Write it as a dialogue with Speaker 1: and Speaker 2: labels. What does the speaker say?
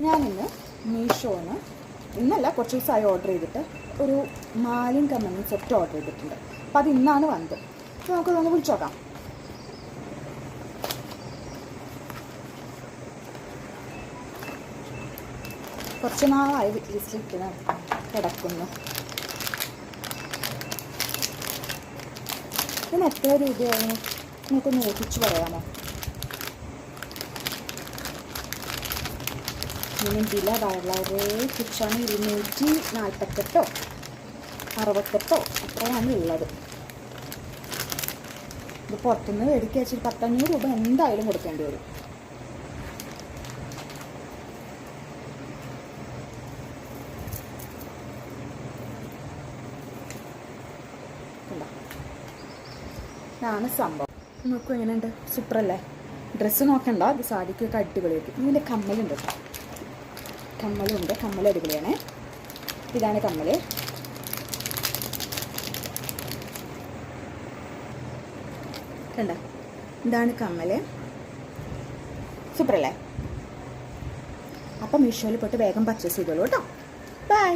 Speaker 1: ഞാനിന്ന് മീഷോന്ന് ഇന്നല്ല കുറച്ച് ദിവസമായി ഓർഡർ ചെയ്തിട്ട് ഒരു മാലിൻ കമ്മൽ സെറ്റ് ഓർഡർ ചെയ്തിട്ടുണ്ട്. അപ്പോൾ അത് ഇന്നാണ് വന്നത്. അപ്പോൾ നമുക്കതൊന്ന് വിളിച്ചു നോക്കാം. കുറച്ച് നാളായി ലിസ്റ്റിൽ കിടക്കുന്നു. ഇതിന് എത്ര രൂപയായിരുന്നു നിങ്ങൾക്ക് നോക്കിച്ച് പറയാമോ? ഇതിന് വില വളരെ തുച്ഛമാണ്. 248 68 അത്രയാണ് ഉള്ളത്. ഇത് പുറത്തുനിന്ന് മേടിക്കുക വെച്ചാൽ 100-500 രൂപ എന്തായാലും കൊടുക്കേണ്ടി വരും. ഇതാണ് സംഭവം. നോക്കൂ, എങ്ങനെയുണ്ട്? സൂപ്പറല്ലേ? ഡ്രസ്സ് നോക്കണ്ട, ഇത് സാരിക്കൊക്കെ അടിപൊളിയായിരിക്കും. ഇതിൻ്റെ കമ്മലുണ്ട്, കമ്മലുണ്ട്. കമ്മൽ അടിപൊളിയാണ്. ഇതാണ് കമ്മൽ. കണ്ട, ഇതാണ് കമ്മൽ. സൂപ്പറല്ലേ? അപ്പം മീഷോയിൽ പോയിട്ട് വേഗം പർച്ചേസ് ചെയ്തോളൂ കേട്ടോ. ബൈ.